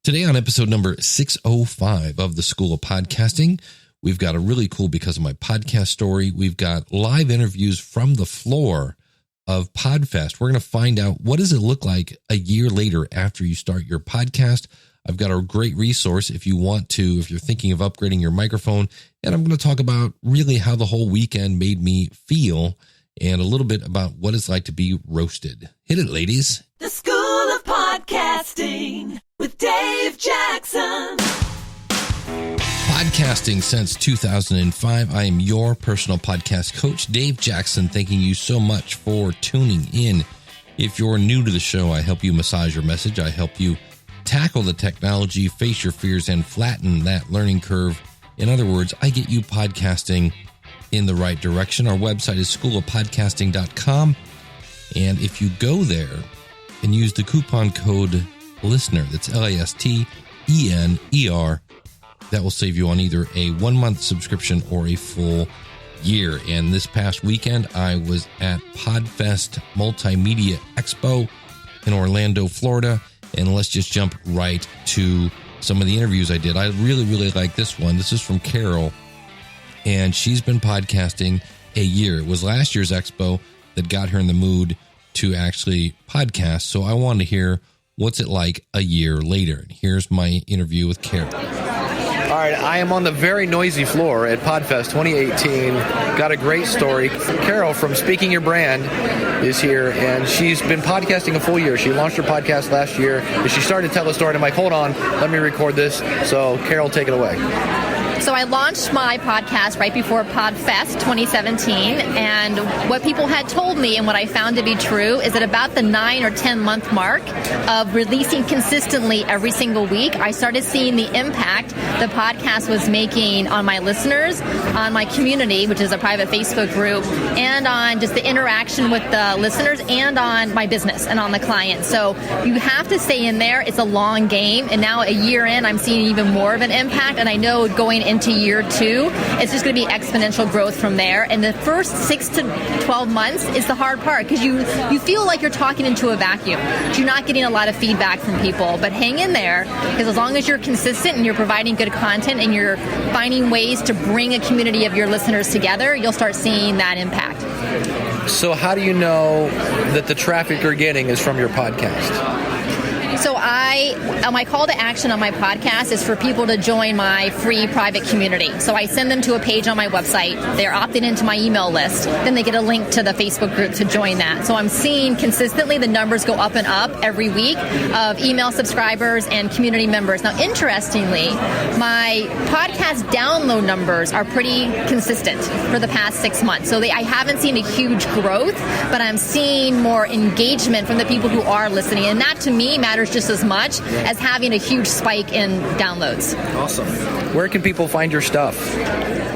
Today on episode number 605 of the School of Podcasting, we've got a really cool Because of My Podcast story. We've got live interviews from the floor of Podfest. We're going to find out what does it look like a year later after you start your podcast. I've got a great resource if you want to, if you're thinking of upgrading your microphone. And I'm going to talk about really how the whole weekend made me feel and a little bit about what it's like to be roasted. Hit it, ladies. The School of Podcasting with Dave Jackson. Podcasting since 2005. I am your personal podcast coach, Dave Jackson, thanking you so much for tuning in. If you're new to the show, I help you massage your message. I help you tackle the technology, face your fears, and flatten that learning curve. In other words, I get you podcasting in the right direction. Our website is schoolofpodcasting.com. And if you go there and use the coupon code LISTENER, that's LISTENER, that will save you on either a 1-month subscription or a full year. And this past weekend, I was at Podfest Multimedia Expo in Orlando, Florida. And let's just jump right to some of the interviews I did. I really like this one. This is from Carol, and she's been podcasting a year. It was last year's expo that got her in the mood to actually podcast. So I wanted to hear what's it like a year later. And here's my interview with Carol. All right, I am on the very noisy floor at Podfest 2018. Got a great story. Carol from Speaking Your Brand is here, and she's been podcasting a full year. She launched her podcast last year, and she started to tell the story, and I'm like, hold on, let me record this. So, Carol, take it away. So I launched my podcast right before Podfest 2017, and what people had told me and what I found to be true is that about the 9 or 10 month mark of releasing consistently every single week, I started seeing the impact the podcast was making on my listeners, on my community, which is a private Facebook group, and on just the interaction with the listeners and on my business and on the clients. So you have to stay in there. It's a long game, and now a year in, I'm seeing even more of an impact, and I know going into year 2, it's just going to be exponential growth from there. And the first 6 to 12 months is the hard part because you feel like you're talking into a vacuum. You're not getting a lot of feedback from people, but hang in there because as long as you're consistent and you're providing good content and you're finding ways to bring a community of your listeners together, you'll start seeing that impact. So how do you know that the traffic you're getting is from your podcast? So my call to action on my podcast is for people to join my free private community. So I send them to a page on my website. They're opted into my email list. Then they get a link to the Facebook group to join that. So I'm seeing consistently the numbers go up and up every week of email subscribers and community members. Now, interestingly, my podcast download numbers are pretty consistent for the past 6 months. So I haven't seen a huge growth, but I'm seeing more engagement from the people who are listening. And that, to me, matters just as much as having a huge spike in downloads. Awesome. Where can people find your stuff?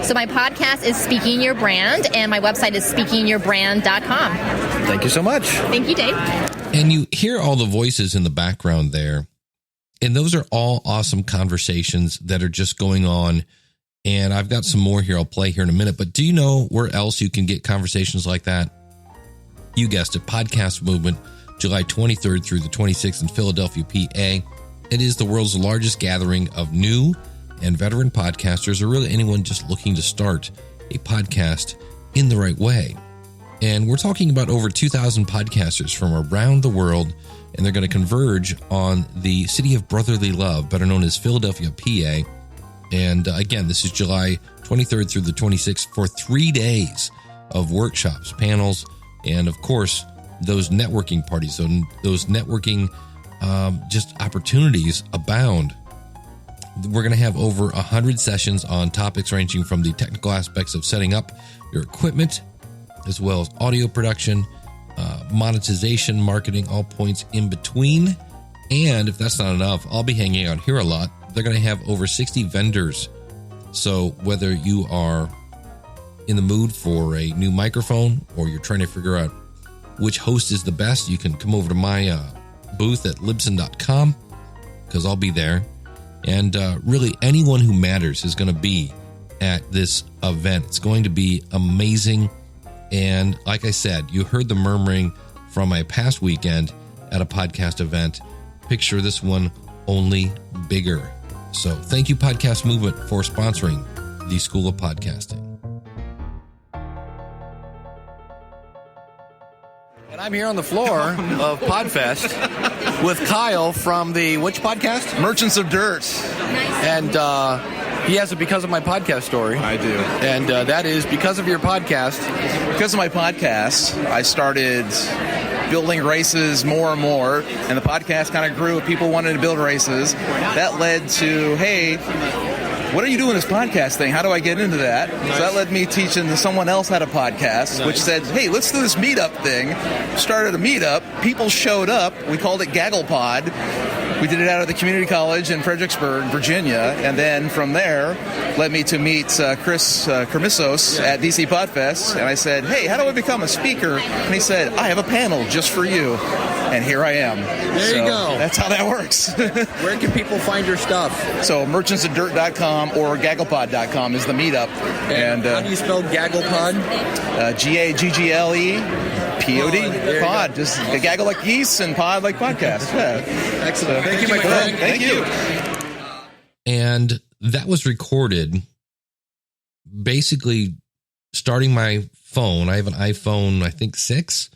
So my podcast is Speaking Your Brand, and my website is speakingyourbrand.com. Thank you so much. Thank you, Dave. And you hear all the voices in the background there, and those are all awesome conversations that are just going on. And I've got some more here I'll play here in a minute, but do you know where else you can get conversations like that? You guessed it, Podcast Movement, July 23rd through the 26th in Philadelphia, PA. It is the world's largest gathering of new and veteran podcasters, or really anyone just looking to start a podcast in the right way. And we're talking about over 2,000 podcasters from around the world, and they're going to converge on the city of brotherly love, better known as Philadelphia, PA. And again, this is July 23rd through the 26th for 3 days of workshops, panels, and of course, those networking parties, those networking just opportunities abound. We're going to have over 100 sessions on topics ranging from the technical aspects of setting up your equipment, as well as audio production, monetization, marketing, all points in between. And if that's not enough, I'll be hanging out here a lot. They're going to have over 60 vendors. So whether you are in the mood for a new microphone or you're trying to figure out which host is the best, you can come over to my booth at Libsyn.com because I'll be there. And really anyone who matters is going to be at this event. It's going to be amazing. And like I said, you heard the murmuring from my past weekend at a podcast event. Picture this one only bigger. So thank you, Podcast Movement, for sponsoring the School of Podcasting. And I'm here on the floor of Podfest with Kyle from the which podcast? Merchants of Dirt. And he has it because of my podcast story. I do. And that is because of your podcast. Because of my podcast, I started building races more and more, and the podcast kind of grew. People wanted to build races. That led to, hey, what are you doing this podcast thing? How do I get into that? Nice. So that led me teaching someone else how to podcast, which said, hey, let's do this meetup thing. Started a meetup. People showed up. We called it GagglePod. We did it out of the community college in Fredericksburg, Virginia, and then from there led me to meet Chris Kermissos at DC Podfest, and I said, hey, how do I become a speaker? And he said, I have a panel just for you, and here I am. There you go. That's how that works. Where can people find your stuff? So merchantsofdirt.com or gagglepod.com is the meetup. And how do you spell GagglePod? GagglePod. Pod. Just gaggle like geese and pod like podcast. Yeah. Excellent. Thank you, my friend. Thank you. And that was recorded basically starting my phone. I have an iPhone, I think 6,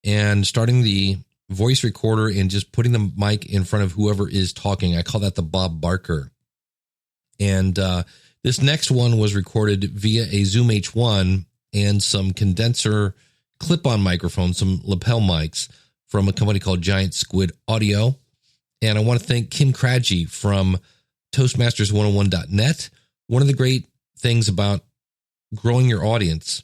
and starting the voice recorder and just putting the mic in front of whoever is talking. I call that the Bob Barker. And this next one was recorded via a Zoom H1 and some condenser clip-on microphones, some lapel mics from a company called Giant Squid Audio. And I want to thank Kim Craggy from Toastmasters101.net. One of the great things about growing your audience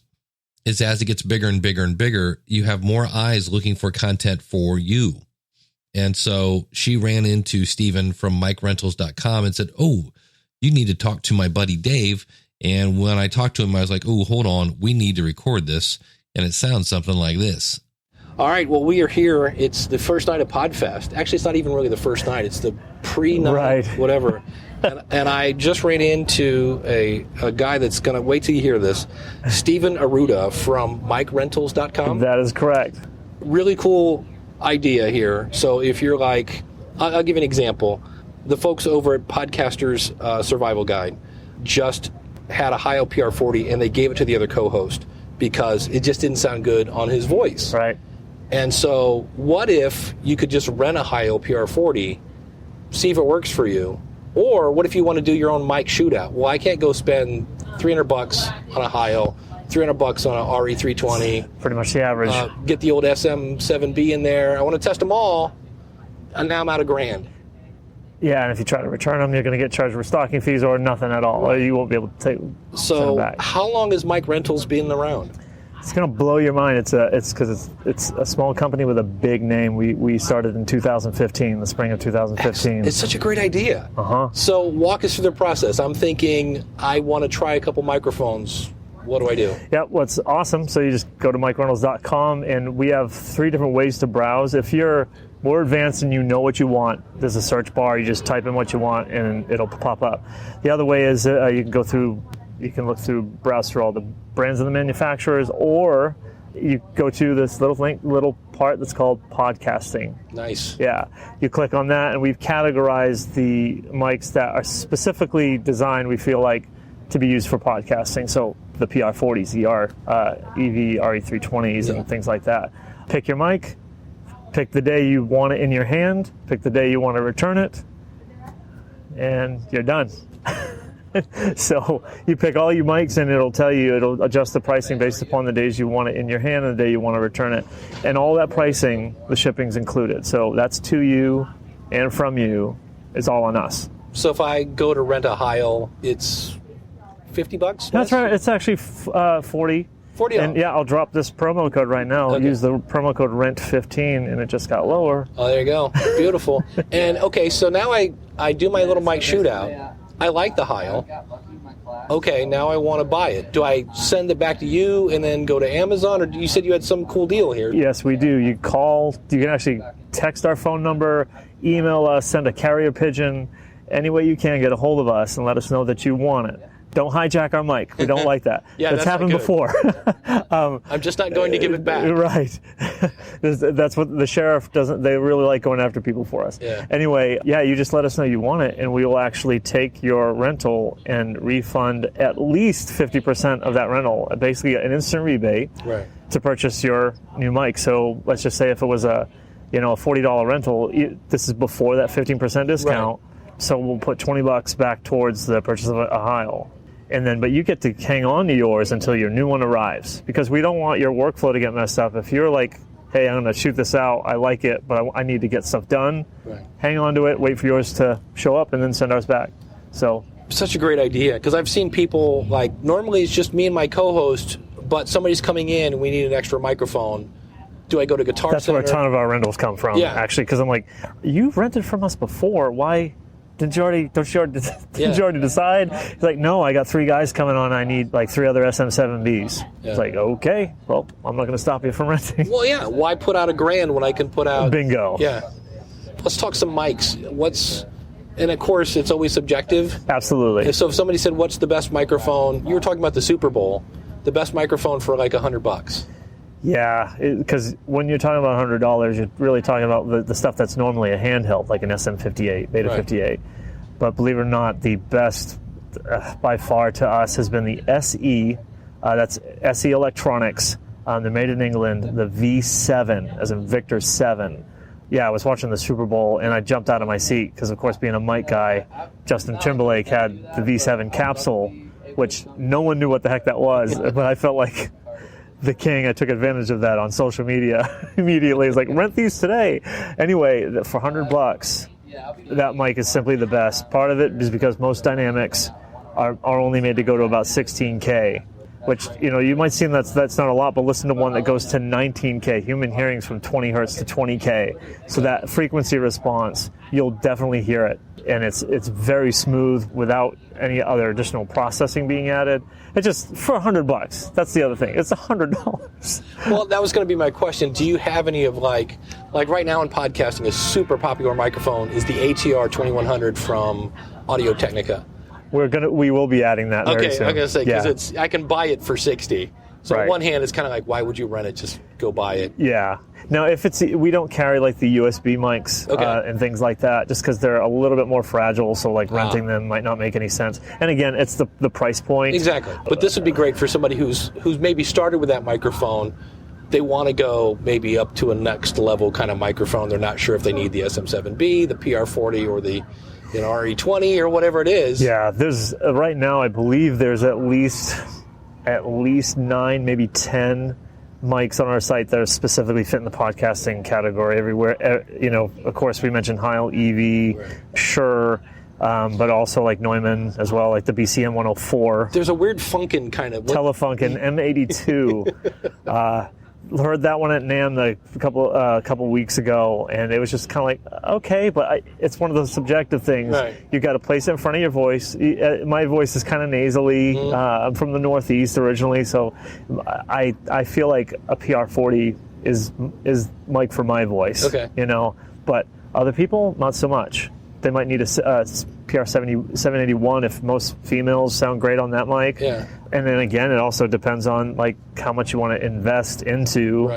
is as it gets bigger and bigger and bigger, you have more eyes looking for content for you. And so she ran into Stephen from MikeRentals.com and said, oh, you need to talk to my buddy Dave. And when I talked to him, I was like, oh, hold on, we need to record this. And it sounds something like this. All right, well, we are here. It's the first night of Podfest. Actually, it's not even really the first night. It's the pre-night, right. Whatever. and I just ran into a guy that's going to, wait till you hear this, Stephen Arruda from MikeRentals.com. That is correct. Really cool idea here. So if you're like, I'll give you an example. The folks over at Podcasters Survival Guide just had a Hi-O PR40, and they gave it to the other co-host because it just didn't sound good on his voice. Right. And so what if you could just rent a Hi-O PR40, see if it works for you? Or what if you want to do your own mic shootout? Well, I can't go spend $300 on a Hi-O, $300 on a RE320. Pretty much the average. Get the old SM7B in there. I want to test them all, and now I'm out $1,000. Yeah, and if you try to return them, you're going to get charged restocking fees or nothing at all. Right. You won't be able to send them back. How long has Mike Rentals been around? It's going to blow your mind. It's because it's a small company with a big name. We started in 2015, the spring of 2015. It's such a great idea. Uh-huh. So walk us through the process. I'm thinking I want to try a couple microphones. What do I do? Yeah, what's awesome, so you just go to MikeRentals.com, and we have 3 different ways to browse. If you're more advanced and you know what you want, there's a search bar. You just type in what you want, and it'll pop up. The other way is you can browse through all the brands of the manufacturers, or you go to this little part that's called podcasting. Nice. Yeah, you click on that, and we've categorized the mics that are specifically designed, we feel like, to be used for podcasting. So the PR40s, the EV RE320s, and things like that. Pick your mic, pick the day you want it in your hand, pick the day you want to return it, and you're done. So you pick all your mics, and it'll adjust the pricing based upon the days you want it in your hand and the day you want to return it. And all that pricing, the shipping's included. So that's to you and from you. It's all on us. So if I go to rent a Hi-O, it's $50? That's right. It's actually 40. 40. And yeah, I'll drop this promo code right now. Okay. Use the promo code RENT15, and it just got lower. Oh, there you go. Beautiful. And okay, so now I do my little mic shootout. I like the Hi-O. Okay, now I want to buy it. Do I send it back to you and then go to Amazon, or you said you had some cool deal here? Yes, we do. You can actually text our phone number, email us, send a carrier pigeon. Any way you can, get a hold of us and let us know that you want it. Don't hijack our mic. We don't like that. Yeah, that's happened not good. before. I'm just not going to give it back. Right. That's what the sheriff doesn't. They really like going after people for us. Yeah. Anyway, you just let us know you want it, and we will actually take your rental and refund at least 50% of that rental. Basically, an instant rebate to purchase your new mic. So let's just say if it was a $40 rental, this is before that 15% discount. Right. So we'll put $20 back towards the purchase of a Heil. And then, but you get to hang on to yours until your new one arrives, because we don't want your workflow to get messed up. If you're like, hey, I'm going to shoot this out, I like it, but I need to get stuff done, hang on to it, wait for yours to show up, and then send ours back. So, such a great idea, because I've seen people, like, normally it's just me and my co-host, but somebody's coming in and we need an extra microphone. Do I go to Guitar That's Center? That's where a ton of our rentals come from, actually, because I'm like, you've rented from us before, why... Did you already decide? He's like, no, I got 3 guys coming on. I need like 3 other SM7Bs. Yeah. It's like, okay, well, I'm not going to stop you from renting. Well, yeah. Why put out $1,000 when I can put out... Bingo. Yeah. Let's talk some mics. And of course, it's always subjective. Absolutely. So if somebody said, what's the best microphone? You were talking about the Super Bowl. The best microphone for like $100. Yeah, because when you're talking about $100, you're really talking about the stuff that's normally a handheld, like an SM58, Beta 58. But believe it or not, the best by far to us has been the SE. That's SE Electronics. They're made in England. The V7, as in Victor 7. Yeah, I was watching the Super Bowl, and I jumped out of my seat because, of course, being a mic guy, Justin Timberlake had the V7 capsule, which no one knew what the heck that was, but I felt like the king. I took advantage of that on social media immediately. It's like, rent these today. Anyway, for $100, that mic is simply the best. Part of it is because most dynamics are only made to go to about 16K, which, you might seem that's not a lot, but listen to one that goes to 19K. Human hearing's from 20 hertz to 20K. So that frequency response, you'll definitely hear it. And it's very smooth without any other additional processing being added. It's just for $100. That's the other thing. It's $100. Well, that was going to be my question. Do you have any of like right now in podcasting, a super popular microphone is the ATR 2100 from Audio-Technica. We will be adding that very soon. I'm going to say, because I can buy it for $60. So on one hand, it's kind of like, why would you rent it? Just go buy it. Yeah. Now, we don't carry like the USB mics and things like that, just because they're a little bit more fragile. So like renting them might not make any sense. And again, it's the price point. Exactly. But this would be great for somebody who's maybe started with that microphone. They want to go maybe up to a next level kind of microphone. They're not sure if they need the SM7B, the PR40, or the RE20 or whatever it is. Yeah. There's right now, I believe there's at least 9, maybe 10 mics on our site that are specifically fit in the podcasting category everywhere. Of course, we mentioned Heil, EV, Shure, but also like Neumann as well, like the BCM 104. There's a weird Funkin kind of... Telefunken M82. Heard that one at NAMM a couple weeks ago, and it was just kind of like, okay, but it's one of those subjective things. Right. You got to place it in front of your voice. My voice is kind of nasally. I'm from the Northeast originally, so I feel like a PR40 is mic for my voice. Okay. But other people, not so much. They might need a PR781 if most females sound great on that mic. Yeah. And then again, it also depends on like how much you want to invest into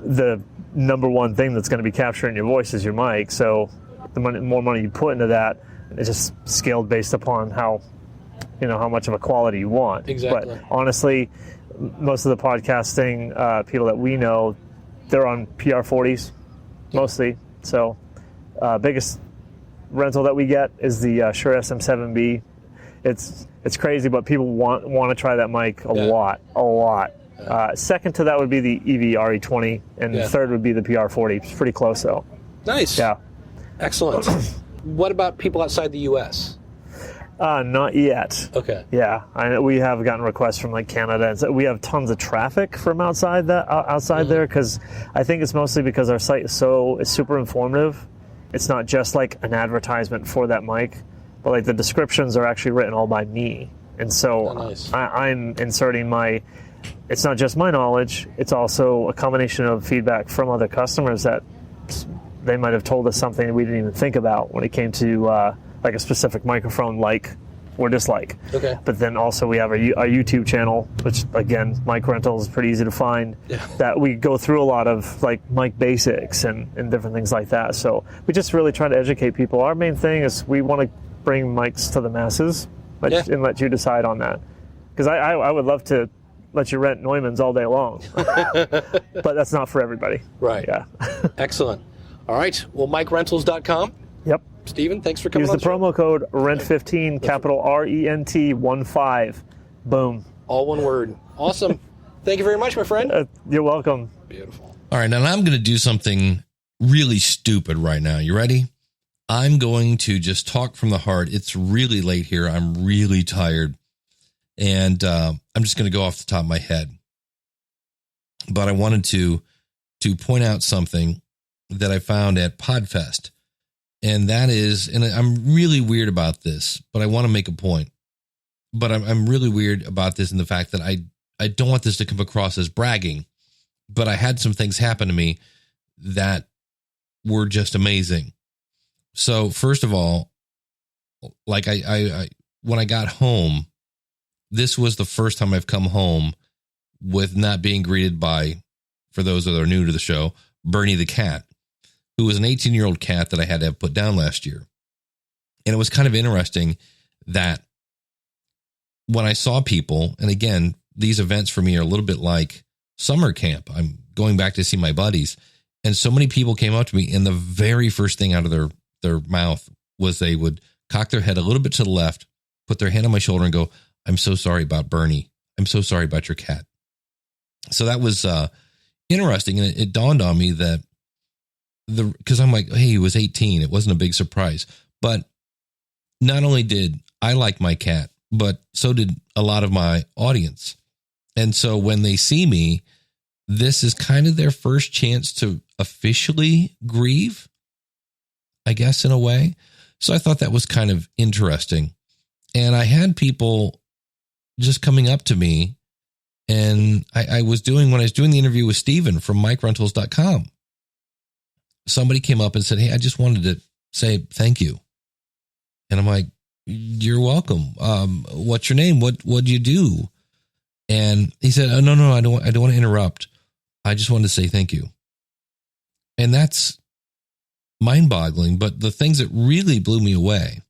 the number one thing that's going to be capturing your voice is your mic. So the more money you put into that, it's just scaled based upon how much of a quality you want. Exactly. But honestly, most of the podcasting people that we know, they're on PR40s mostly. So biggest rental that we get is the Shure SM7B. It's crazy, but people want to try that mic a lot. Second to that would be the EV RE20, and third would be the PR40. It's pretty close, though. Nice. Yeah. Excellent. What about people outside the U.S.? Not yet. Okay. Yeah, we have gotten requests from like Canada, and so we have tons of traffic from outside there, because I think it's mostly because our site is super informative. It's not just like an advertisement for that mic, but like the descriptions are actually written all by me. And so nice. I'm inserting it's not just my knowledge, it's also a combination of feedback from other customers that they might have told us something we didn't even think about when it came to like a specific microphone like or dislike. Okay. But then also we have our YouTube channel, which again, mic rental is pretty easy to find. Yeah. That we go through a lot of like mic basics and different things like that. So we just really try to educate people. Our main thing is we want to bring mics to the masses and let you decide on that. Because I would love to let you rent Neumann's all day long, but that's not for everybody. Right. Yeah. Excellent. All right. Well, MikeRentals.com. Yep. Stephen, thanks for coming Use on the promo code RENT15, capital RENT15. Boom. All one word. Awesome. Thank you very much, my friend. You're welcome. Beautiful. All right, now I'm going to do something really stupid right now. You ready? I'm going to just talk from the heart. It's really late here. I'm really tired. And I'm just going to go off the top of my head. But I wanted to point out something that I found at Podfest. And that is, and I'm really weird about this, but I want to make a point. But I'm really weird about this in the fact that I don't want this to come across as bragging. But I had some things happen to me that were just amazing. So first of all, like I when I got home, this was the first time I've come home with not being greeted by, for those that are new to the show, Bernie the cat, who was an 18-year-old cat that I had to have put down last year. And it was kind of interesting that when I saw people, and again, these events for me are a little bit like summer camp. I'm going back to see my buddies. And so many people came up to me, and the very first thing out of their mouth was they would cock their head a little bit to the left, put their hand on my shoulder and go, "I'm so sorry about Bernie. I'm so sorry about your cat." So that was interesting. And it dawned on me that because I'm like, hey, he was 18. It wasn't a big surprise. But not only did I like my cat, but so did a lot of my audience. And so when they see me, this is kind of their first chance to officially grieve, I guess, in a way. So I thought that was kind of interesting. And I had people just coming up to me, and when I was doing the interview with Stephen from MikeRentals.com, somebody came up and said, "Hey, I just wanted to say thank you." And I'm like, "You're welcome. What's your name? What do you do?" And he said, "Oh, no, I don't want to interrupt. I just wanted to say thank you." And that's mind-boggling. But the things that really blew me away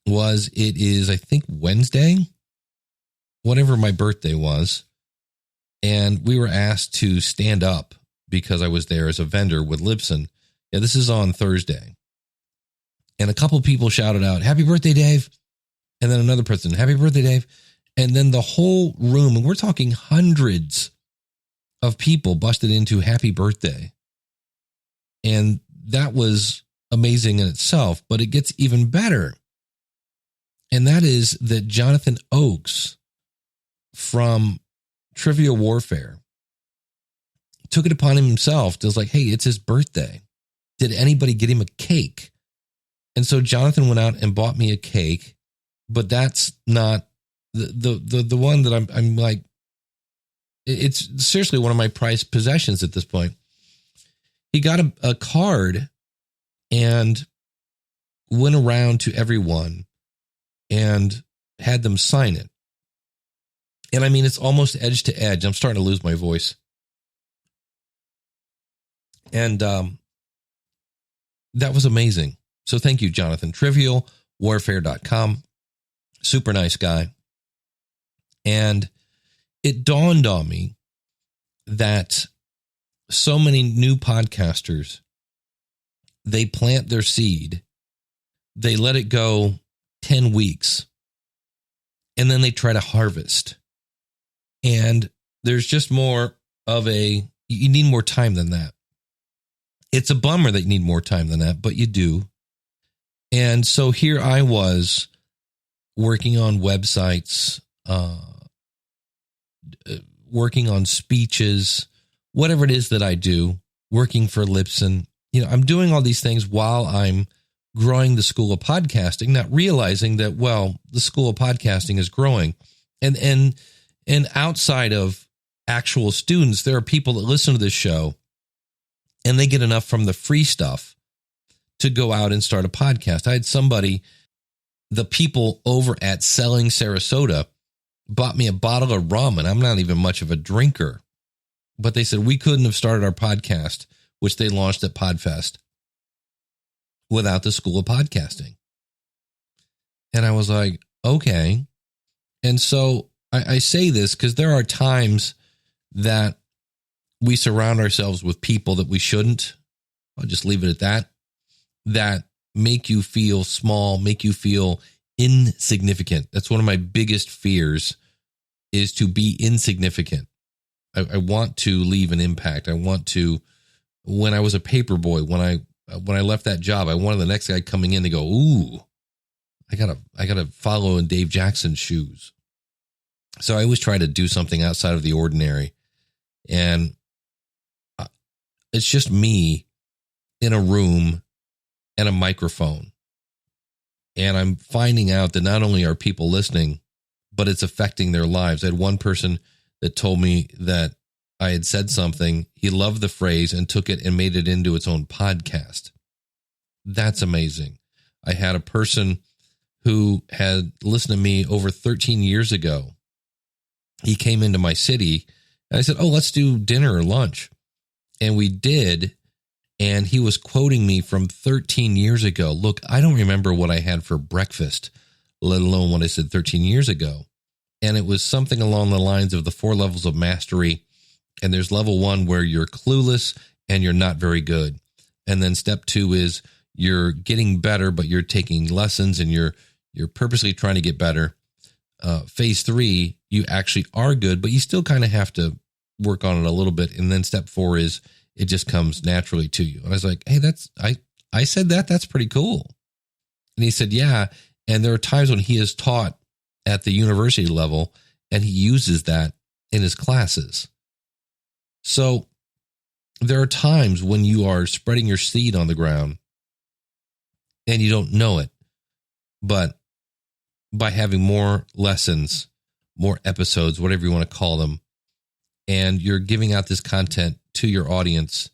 was it is, I think, Wednesday, whatever my birthday was. And we were asked to stand up because I was there as a vendor with Libsyn. Yeah, this is on Thursday. And a couple of people shouted out, "Happy birthday, Dave." And then another person, "Happy birthday, Dave." And then the whole room, and we're talking hundreds of people, busted into "Happy birthday." And that was amazing in itself, but it gets even better. And that is that Jonathan Oakes from Trivia Warfare took it upon himself to like, hey, it's his birthday. Did anybody get him a cake? And so Jonathan went out and bought me a cake, but that's not the one that I'm like, it's seriously one of my prized possessions at this point. He got a card and went around to everyone and had them sign it. And I mean, it's almost edge to edge. I'm starting to lose my voice. And that was amazing. So thank you, Jonathan. TrivialWarfare.com. Super nice guy. And it dawned on me that so many new podcasters, they plant their seed, they let it go 10 weeks, and then they try to harvest. And there's just more of you need more time than that. It's a bummer that you need more time than that, but you do. And so here I was working on websites, working on speeches, whatever it is that I do, working for Libsyn. I'm doing all these things while I'm growing the School of Podcasting, not realizing that, well, the School of Podcasting is growing. And outside of actual students, there are people that listen to this show and they get enough from the free stuff to go out and start a podcast. I had somebody the people over at Selling Sarasota bought me a bottle of rum, and I'm not even much of a drinker. But they said we couldn't have started our podcast, which they launched at Podfest, without the School of Podcasting. And I was like, okay. And so I say this because there are times that we surround ourselves with people that we shouldn't. I'll just leave it at that make you feel small, make you feel insignificant. That's one of my biggest fears, is to be insignificant. I want to leave an impact. I want to, when I was a paper boy, when I left that job, I wanted the next guy coming in to go, ooh, I gotta follow in Dave Jackson's shoes. So I always try to do something outside of the ordinary. And it's just me in a room and a microphone. And I'm finding out that not only are people listening, but it's affecting their lives. I had one person that told me that I had said something. He loved the phrase and took it and made it into its own podcast. That's amazing. I had a person who had listened to me over 13 years ago. He came into my city and I said, oh, let's do dinner or lunch. And we did. And he was quoting me from 13 years ago. Look, I don't remember what I had for breakfast, let alone what I said 13 years ago. And it was something along the lines of the 4 levels of mastery. And there's level 1 where you're clueless and you're not very good. And then step 2 is you're getting better, but you're taking lessons and you're purposely trying to get better. Phase 3, you actually are good, but you still kind of have to work on it a little bit. And then step 4 is it just comes naturally to you. And I was like, hey, I said that's pretty cool. And he said, yeah. And there are times when he has taught at the university level and he uses that in his classes. So there are times when you are spreading your seed on the ground and you don't know it, but by having more lessons, more episodes, whatever you want to call them, and you're giving out this content to your audience,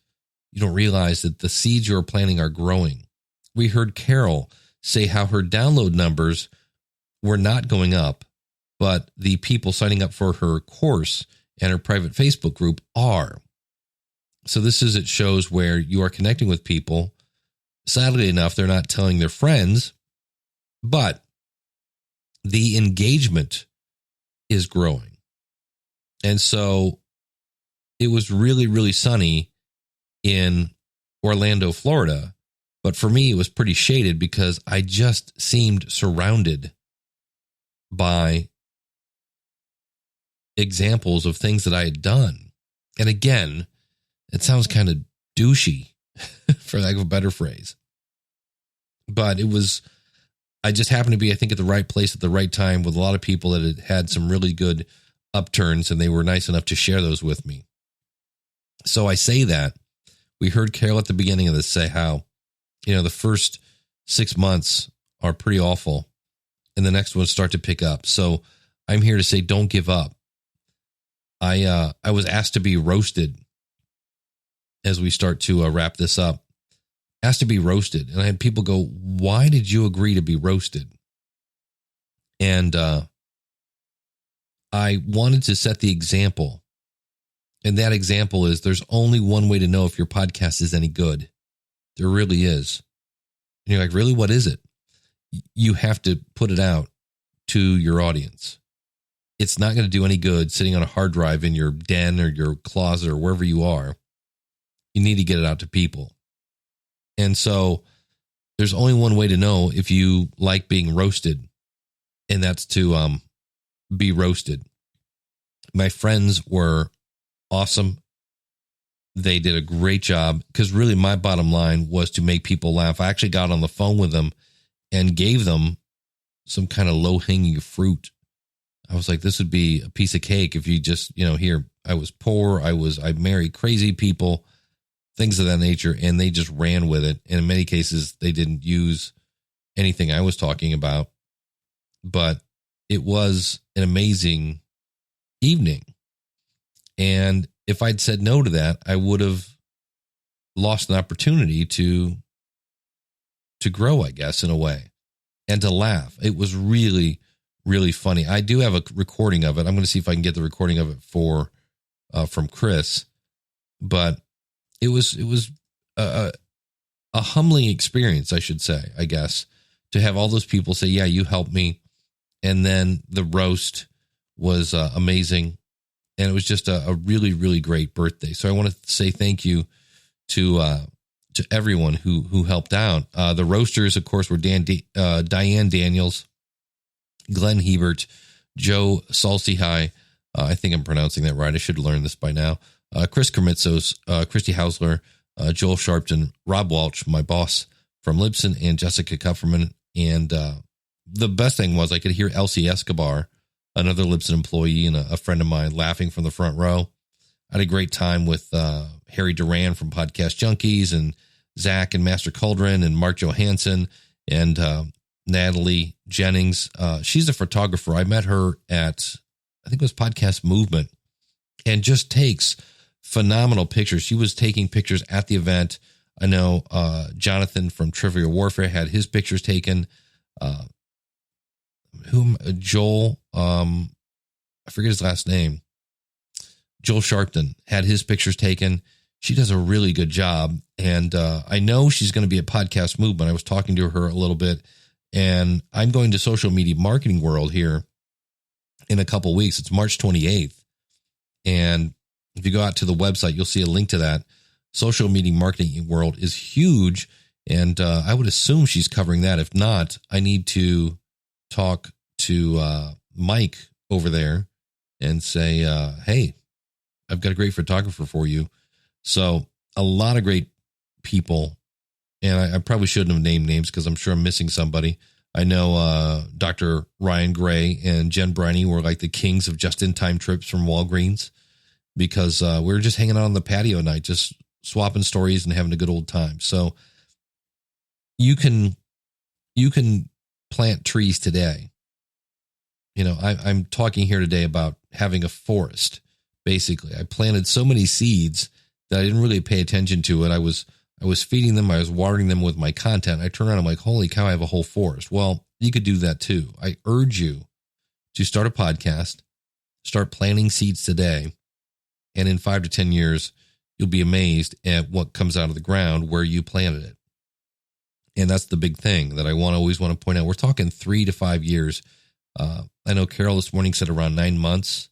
you don't realize that the seeds you're planting are growing. We heard Carol say how her download numbers were not going up, but the people signing up for her course and her private Facebook group are. So it shows where you are connecting with people. Sadly enough, they're not telling their friends, but the engagement is growing. And so it was really, really sunny in Orlando, Florida. But for me, it was pretty shaded because I just seemed surrounded by examples of things that I had done. And again, it sounds kind of douchey, for lack of a better phrase. But I just happened to be, I think, at the right place at the right time with a lot of people that had some really good upturns, and they were nice enough to share those with me. So I say that. We heard Carol at the beginning of this say how, the first 6 months are pretty awful, and the next ones start to pick up. So I'm here to say, don't give up. I was asked to be roasted as we start to wrap this up. Asked to be roasted. And I had people go, why did you agree to be roasted? And I wanted to set the example. And that example is there's only one way to know if your podcast is any good. There really is. And you're like, really? What is it? You have to put it out to your audience. It's not going to do any good sitting on a hard drive in your den or your closet or wherever you are. You need to get it out to people. And so there's only one way to know if you like being roasted, and that's to be roasted. My friends were awesome. They did a great job because really my bottom line was to make people laugh. I actually got on the phone with them and gave them some kind of low-hanging fruit. I was like, this would be a piece of cake if you just, here, I was poor. I married crazy people, things of that nature, and they just ran with it. And in many cases, they didn't use anything I was talking about, but it was an amazing evening. And if I'd said no to that, I would have lost an opportunity to grow, I guess, in a way. and to laugh. It was really, really funny. I do have a recording of it. I'm going to see if I can get the recording of it from Chris, but it was a humbling experience, I should say, I guess, to have all those people say, yeah, you helped me. And then the roast was amazing. And it was just a really, really great birthday. So I want to say thank you to everyone who helped out. The roasters, of course, were Diane Daniels, Glenn Hebert, Joe Salsihai. I think I'm pronouncing that right. I should learn this by now. Chris Kermitzos, Christy Hausler, Joel Sharpton, Rob Walsh, my boss from Libsyn, and Jessica Kupferman. And the best thing was I could hear Elsie Escobar, another Libsyn employee and a friend of mine, laughing from the front row. I had a great time with Harry Duran from Podcast Junkies, and Zach and Master Cauldron, and Mark Johansson, and Natalie Jennings. She's a photographer. I met her at, I think it was Podcast Movement, and just takes phenomenal pictures. She was taking pictures at the event. I know Jonathan from Trivial Warfare had his pictures taken. Joel, I forget his last name. Joel Sharpton had his pictures taken. She does a really good job. And I know she's going to be at Podcast Movement. I was talking to her a little bit, and I'm going to Social Media Marketing World here in a couple weeks. It's March 28th. And if you go out to the website, you'll see a link to that. Social Media Marketing World is huge. And I would assume she's covering that. If not, I need to talk to Mike over there and say, hey, I've got a great photographer for you. So a lot of great people. And I probably shouldn't have named names because I'm sure I'm missing somebody. I know Dr. Ryan Gray and Jen Briney were like the kings of just-in-time trips from Walgreens, because we were just hanging out on the patio at night, just swapping stories and having a good old time. So you can plant trees today. You know, I'm talking here today about having a forest. Basically, I planted so many seeds that I didn't really pay attention to it. I was feeding them. I was watering them with my content. I turn around, I'm like, holy cow, I have a whole forest. Well, you could do that too. I urge you to start a podcast, start planting seeds today. And in 5 to 10 years, you'll be amazed at what comes out of the ground where you planted it. And that's the big thing that I always want to point out. We're talking 3 to 5 years. I know Carol this morning said around 9 months.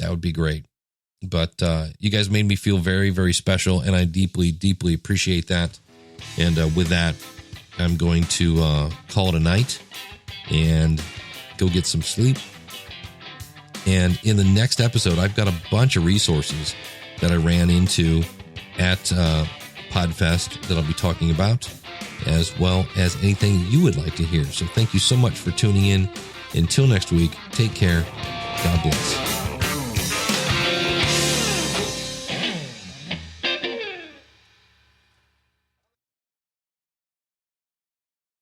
That would be great. But you guys made me feel very, very special, and I deeply, deeply appreciate that. And with that, I'm going to call it a night and go get some sleep. And in the next episode, I've got a bunch of resources that I ran into at Podfest that I'll be talking about, as well as anything you would like to hear. So thank you so much for tuning in. Until next week, take care. God bless.